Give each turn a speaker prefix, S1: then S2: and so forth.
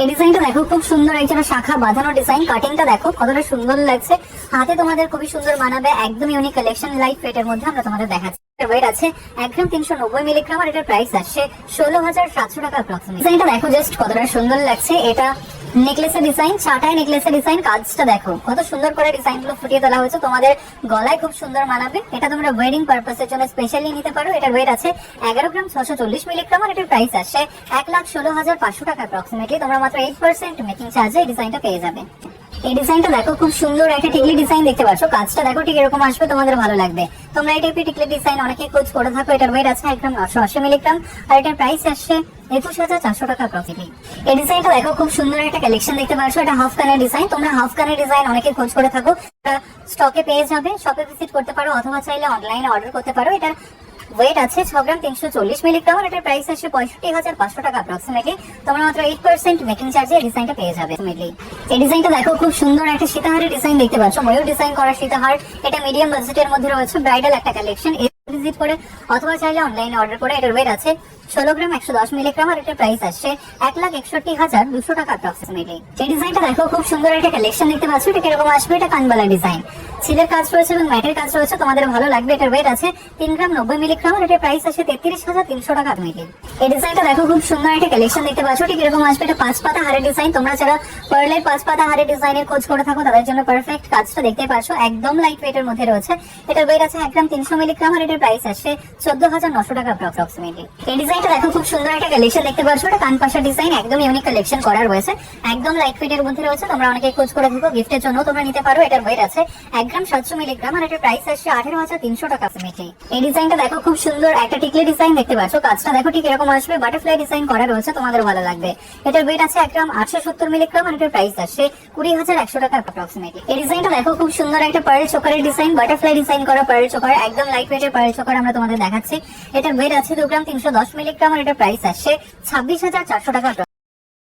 S1: এই ডিজাইনটা দেখো, খুব সুন্দর একটা শাখা বাঁধানো ডিজাইন। কাটিংটা দেখো কতটা সুন্দর লাগছে, হাতে তোমাদের খুবই সুন্দর মানাবে। একদম ইউনিক কালেকশন, লাইট ওয়েটের মধ্যে আমরা তোমাদের দেখাচ্ছি। ওয়েট আছে 1 গ্রাম 390 মিলিগ্রাম, আর এটার প্রাইস আসছে 16,700 টাকা অ্যাপ্রক্সিমেটলি। ডিজাইনটা দেখো জাস্ট কতটা সুন্দর লাগছে। এটা নেকলেসের ডিজাইন, চাটাই নেকলেসের ডিজাইন। কাজটা দেখো কত সুন্দর করে ডিজাইন গুলো ফুটিয়ে তোলা হয়েছে, তোমাদের গলায় খুব সুন্দর মানাবে। এটা তোমরা ওয়েডিং পারপাসের জন্য স্পেশালি নিতে পারো। এটার ওয়েট আছে 11 গ্রাম 640 মিলিগ্রাম, আর এটার প্রাইস আসছে 1,16,500 টাকা অ্যাপ্রক্সিমেটলি। তোমরা মাত্র 8% মেকিং চার্জে এই ডিজাইনটা পেয়ে যাবে। এই ডিজাইনটা দেখো, খুব সুন্দর একটা টিকলি ডিজাইন দেখতে পাচ্ছ। কাজটা দেখো ঠিক এরকম আসবে, তোমাদের ভালো লাগবে। তোমরা এই টাইপের টিকলি ডিজাইন অনেকে খোঁজ করে থাকো। এটার ওয়েট আছে 1 গ্রাম 980 মিলিগ্রাম, আর এটার প্রাইস আসছে 21,400 টাকা অ্যাপ্রক্সিমেটলি। এই ডিজাইনটা দেখো, খুব সুন্দর একটা কালেকশন দেখতে পাচ্ছ। এটা হাফ কানের ডিজাইন। তোমরা হাফ কানের ডিজাইন অনেকে খোঁজ করে থাকো, স্টকে পেয়ে যাবে। শপে ভিজিট করতে পারো অথবা চাইলে অনলাইনে অর্ডার করতে পারো। এটার ওয়েট আছে 6 গ্রাম 340 মিলিগ্রাম, আর এটার প্রাইস আসছে 65,500 টাকা অ্যাপ্রক্সিমেটলি। তোমরা মাত্র 8% মেকিং চার্জে এই ডিজাইনটা পেয়ে যাবে। এই ডিজাইনটা দেখো, খুব সুন্দর একটা সীতাহারের ডিজাইন দেখতে পাচ্ছ। ময়ূর ডিজাইন করা সীতাহার। এটা মিডিয়াম বাজেটের মধ্যে রয়েছে, ব্রাইডাল একটা কালেকশন। ভিজিট করে অথবা চাইলে অনলাইনে অর্ডার করে। এটার ওয়েট আছে 16 গ্রাম 110 মিলিগ্রাম, আর এটার প্রাইস আসছে 1,61,200 টাকা অ্যাপ্রক্সিমেটলি। এই ডিজাইনটা দেখো, খুব সুন্দর একটা কালেকশন দেখতে পাচ্ছ। এটা কিরকম আসবে, এটা কানবালা ডিজাইন, ছিলের কাজ রয়েছে এবং ম্যাটের কাজ রয়েছে, তোমাদের ভালো লাগবে। এটার ওয়েট আছে 3 গ্রাম 90 মিলিগ্রাম, আর এটার প্রাইস আছে 33,300 টাকা অ্যাপ্রক্সিমেটলি। এই ডিজাইনটা দেখো, খুব সুন্দর একটা কালেকশন দেখতে পাচ্ছ। ঠিক এরকম আসবে। এটা 5 পাতা হারের ডিজাইন। তোমরা যারা পার্লের 5 পাতা হারের ডিজাইনের খোঁজ করে থাকো তাদের জন্য পারফেক্ট। কাজটা দেখতে পাচ্ছ একদম লাইট ওয়েটের মধ্যে রয়েছে। এটার ওয়েট আছে 1 গ্রাম 300 মিলিগ্রাম, আর এটার প্রাইস আসছে 14,900 টাকা অ্যাপ্রক্সিমেটলি। এই ডিজাইনটা দেখো, খুব সুন্দর একটা কালেকশন দেখতে পাচ্ছ। এটা কানপাশা ডিজাইন, একদম ইউনিক কালেকশন করা রয়েছে, একদম লাইট ওয়েটের মধ্যে রয়েছে। তোমরা অনেকে খোঁজ করে থাকো, গিফটের জন্য তোমরা নিতে পারো। এটার ওয়েট আছে 1 গ্রাম 700 মিলিগ্রাম, আর এটার প্রাইস আসছে 18,300 টাকা অ্যাপ্রক্সিমেটলি। এই ডিজাইনটা দেখো, খুব সুন্দর একটা টিকলি ডিজাইন দেখতে পাচ্ছ। কাজটা দেখো ঠিক এরকম আসবে, বাটারফ্লাই ডিজাইন করা রয়েছে, তোমাদের ভালো লাগবে। এটার ওয়েট আছে 1 গ্রাম 870 মিলিগ্রাম, আর এটার প্রাইস আসছে 20,100 টাকা অ্যাপ্রক্সিমেটলি। এই ডিজাইনটা দেখো, খুব সুন্দর একটা পার্ল চোকারের ডিজাইন, বাটারফ্লাই ডিজাইন করা পার্ল চোকার, একদম লাইট ওয়েটের পার্ল চোকার আমরা তোমাদের দেখাচ্ছি। এটার ওয়েট আছে 2 গ্রাম 310 মিলিগ্রাম, আর এটার প্রাইস আসছে 26,400 টাকা।